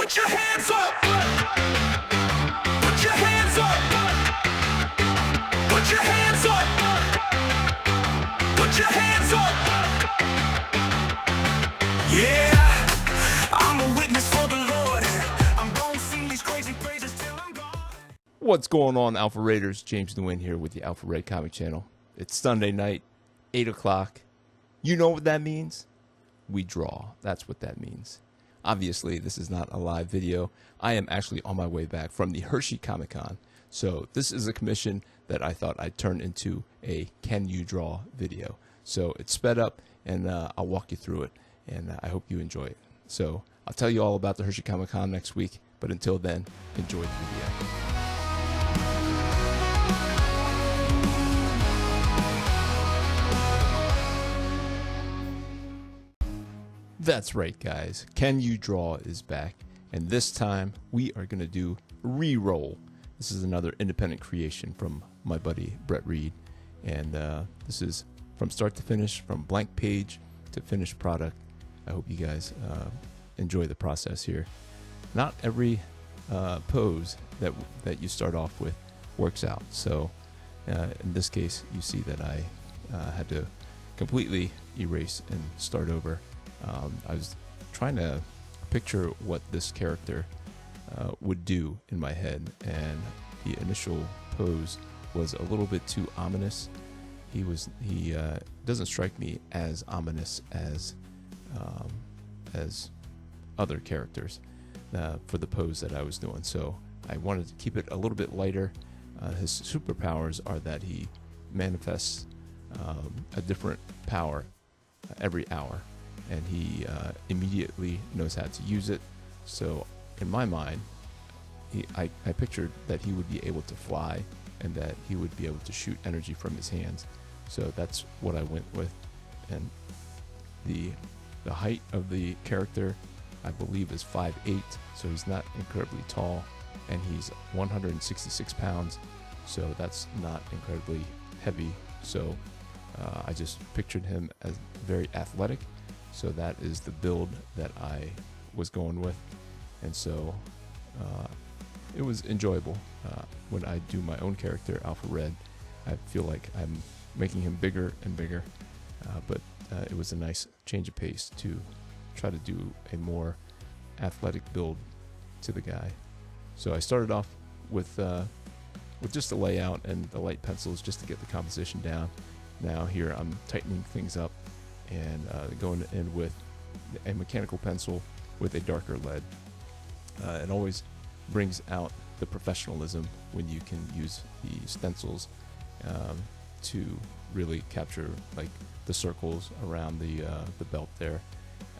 Put your hands up. Put your hands up. Put your hands up. Put your hands up. Yeah, I'm a witness for the Lord. I'm gonna sing these crazy praises till I'm gone. What's going on, Alpha Raiders? James Nguyen here with the Alpha Raid Comic Channel. It's Sunday night, 8 o'clock. You know what that means? We draw. That's what that means. Obviously, this is not a live video. I am actually on my way back from the Hershey Comic Con. So this is a commission that I thought I'd turn into a Can You Draw video. So it's sped up, and I'll walk you through it, and I hope you enjoy it. So I'll tell you all about the Hershey Comic Con next week, but until then, enjoy the video. That's right, guys. Can You Draw is back, and this time we are going to do Reroll. This is another independent creation from my buddy Brett Reed, and this is from start to finish, from blank page to finished product. I hope you guys enjoy the process here. Not every pose that you start off with works out, so in this case you see that I had to completely erase and start over. I was trying to picture what this character would do in my head, and the initial pose was a little bit too ominous. He doesn't strike me as ominous as other characters for the pose that I was doing. So I wanted to keep it a little bit lighter. His superpowers are that he manifests a different power every hour, and he immediately knows how to use it. So in my mind, I pictured that he would be able to fly and that he would be able to shoot energy from his hands. So that's what I went with. And the height of the character, I believe, is 5'8", so he's not incredibly tall, and he's 166 pounds, so that's not incredibly heavy. So I just pictured him as very athletic. So that is the build that I was going with, and so it was enjoyable. When I do my own character, Alpha Red, I feel like I'm making him bigger and bigger, but it was a nice change of pace to try to do a more athletic build to the guy. So I started off with just the layout and the light pencils just to get the composition down. Now here I'm tightening things up and going in with a mechanical pencil with a darker lead. It always brings out the professionalism when you can use the stencils to really capture like the circles around the belt there.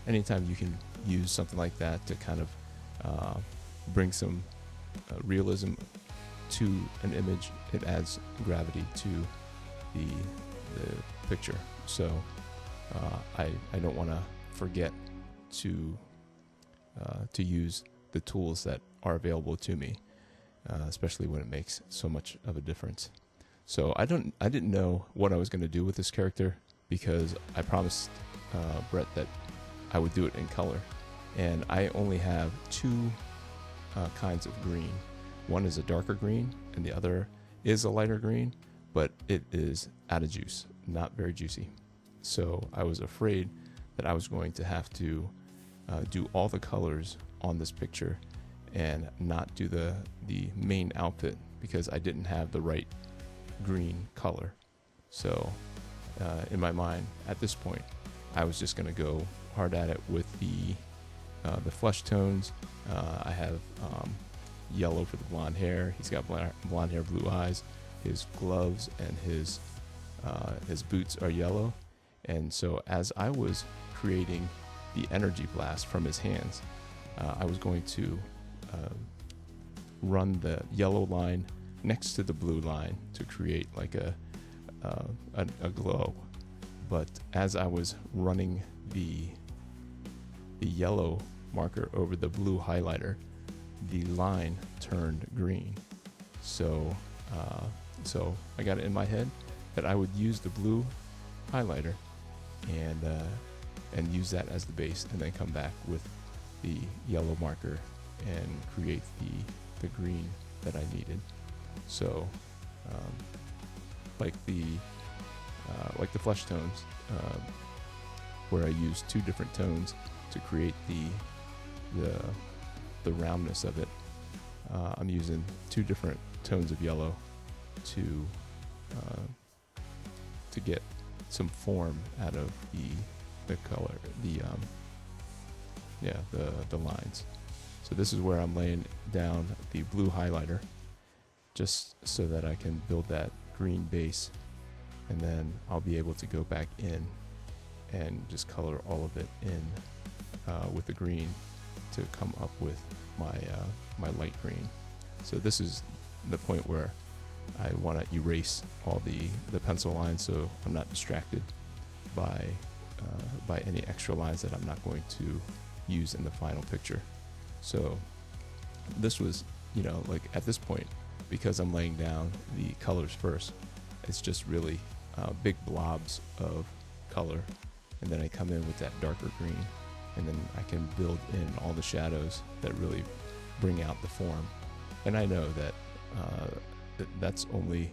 Anytime you can use something like that to kind of bring some realism to an image, it adds gravity to the picture. So I don't want to forget to use the tools that are available to me, especially when it makes so much of a difference. So I didn't know what I was going to do with this character, because I promised Brett that I would do it in color, and I only have two kinds of green. One is a darker green, and the other is a lighter green, but it is out of juice, not very juicy. So I was afraid that I was going to have to do all the colors on this picture and not do the main outfit, because I didn't have the right green color. So in my mind at this point, I was just going to go hard at it with the flesh tones. I have yellow for the blonde hair. He's got blonde hair, blue eyes. His gloves and his boots are yellow. And so as I was creating the energy blast from his hands, I was going to run the yellow line next to the blue line to create like a glow. But as I was running the yellow marker over the blue highlighter, the line turned green. So I got it in my head that I would use the blue highlighter and use that as the base, and then come back with the yellow marker and create the green that I needed. So like the flesh tones, where I use two different tones to create the roundness of it. I'm using two different tones of yellow to get some form out of the color, the lines. So this is where I'm laying down the blue highlighter, just so that I can build that green base, and then I'll be able to go back in and just color all of it in with the green to come up with my light green. So this is the point where I want to erase all the pencil lines, so I'm not distracted by any extra lines that I'm not going to use in the final picture. So this was, like at this point, because I'm laying down the colors first, it's just really big blobs of color, and then I come in with that darker green, and then I can build in all the shadows that really bring out the form. And I know that that's only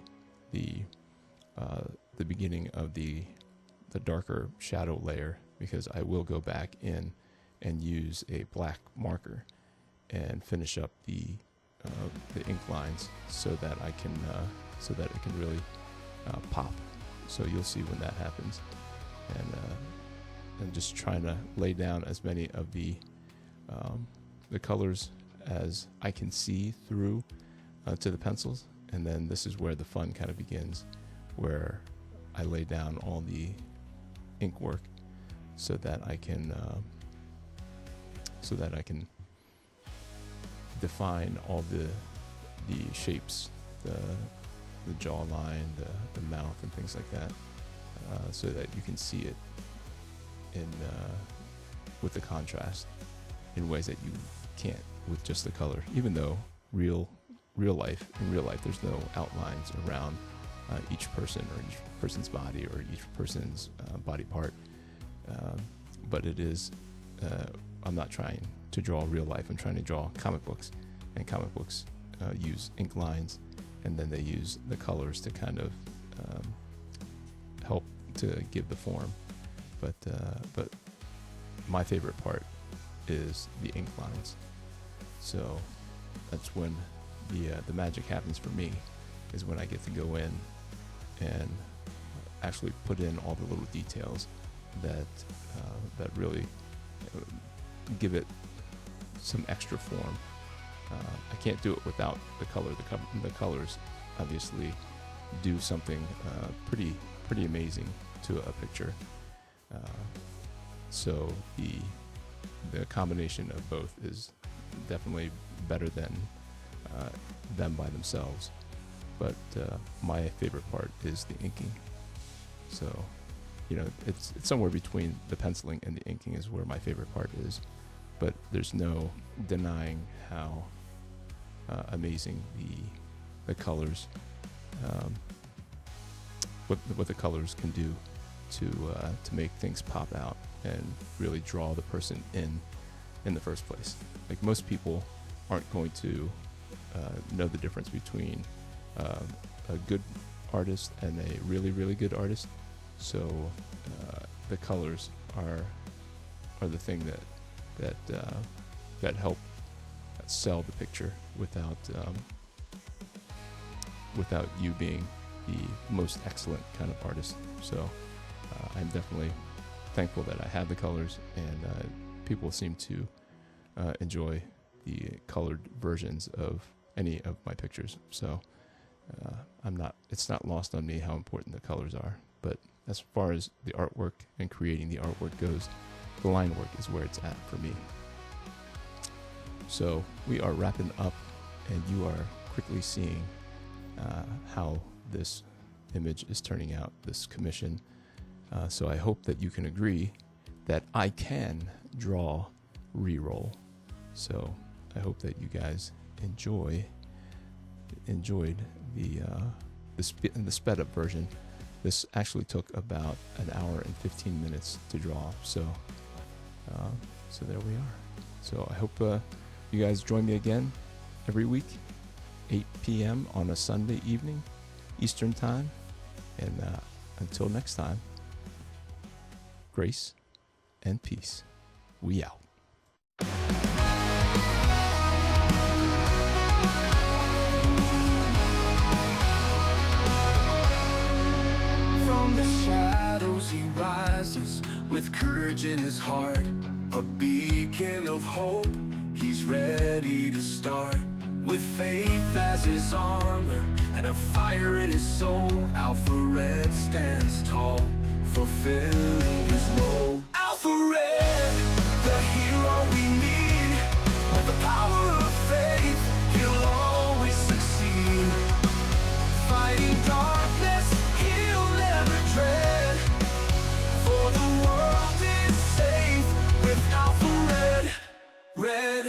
the beginning of the darker shadow layer, because I will go back in and use a black marker and finish up the ink lines so that it can really pop. So you'll see when that happens, and just trying to lay down as many of the colors as I can see through to the pencils. And then this is where the fun kind of begins, where I lay down all the ink work so that I can define all the shapes, the jawline, the mouth, and things like that, so that you can see it in with the contrast in ways that you can't with just the color. Even though in real life, there's no outlines around each person or each person's body or each person's body part, but it is. I'm not trying to draw real life. I'm trying to draw comic books, and comic books use ink lines, and then they use the colors to kind of help to give the form. But my favorite part is the ink lines. So that's when the magic happens for me, is when I get to go in and actually put in all the little details that really give it some extra form. I can't do it without the color. The colors obviously do something pretty amazing to a picture. So the combination of both is definitely better than them by themselves. But my favorite part is the inking. So, it's somewhere between the penciling and the inking is where my favorite part is. But there's no denying how amazing the colors, what the colors can do to make things pop out and really draw the person in the first place. Like, most people aren't going to know the difference between a good artist and a really, really good artist. So the colors are the thing that help sell the picture without you being the most excellent kind of artist. So I'm definitely thankful that I have the colors, and people seem to enjoy the colored versions of any of my pictures. So it's not lost on me how important the colors are. But as far as the artwork and creating the artwork goes, the line work is where it's at for me. So we are wrapping up, and you are quickly seeing how this image is turning out, this commission. So I hope that you can agree that I can draw re-roll. So I hope that you guys enjoyed the sped up version. This actually took about an hour and 15 minutes to draw. So there we are. So I hope you guys join me again every week, 8 p.m. on a Sunday evening, Eastern Time. And until next time, grace and peace. We out. From the shadows he rises with courage in his heart, a beacon of hope. He's ready to start with faith as his armor and a fire in his soul. Alpha Red stands tall, fulfilling his role. Alpha Red, the hero we need. With the power of faith, he'll always succeed. Fighting darkness, he'll never dread. For the world is safe with Alpha Red. Red.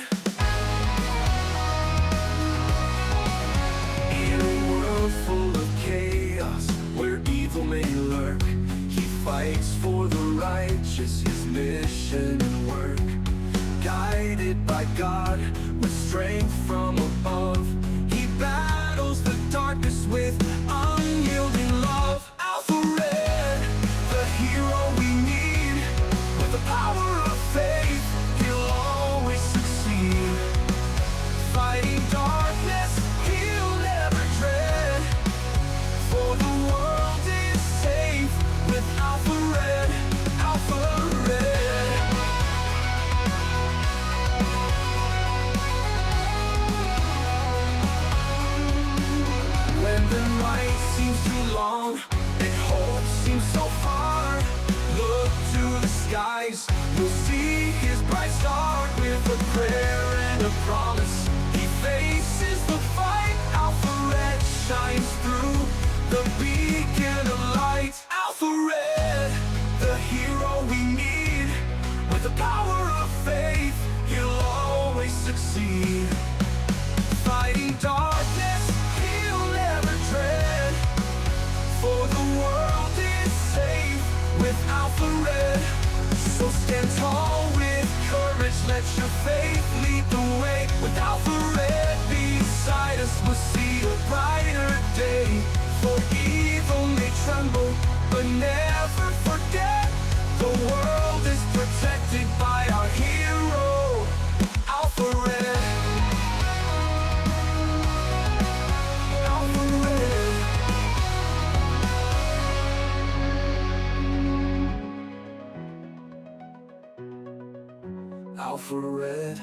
In a world full of chaos, where evil may lurk, he fights for the righteous, his mission and work. Guided by God, with strength from above, he battles the darkness with unyielding love. Alpha Red, the hero we need. With the power of faith, he'll always succeed. Fighting darkness, he'll never dread. For the world is safe with Alpha Red. Alpha Red. When the night seems too long and hope seems so far, look to the skies, you'll see his bright star. With a prayer and a promise, he faces the fight. Alpha Red shines through, the beacon of light. Alpha Red, the hero we need. With the power of faith, he'll always succeed. Fighting darkness, he'll never dread. For the world is safe with Alpha Red. So stand tall with courage, let your faith lead the way. With Alpha Red beside us, we'll see a brighter day. For evil may tremble, but never forget, the world is protected by our hero, Alpha Red. Alpha Red. Alpha Red.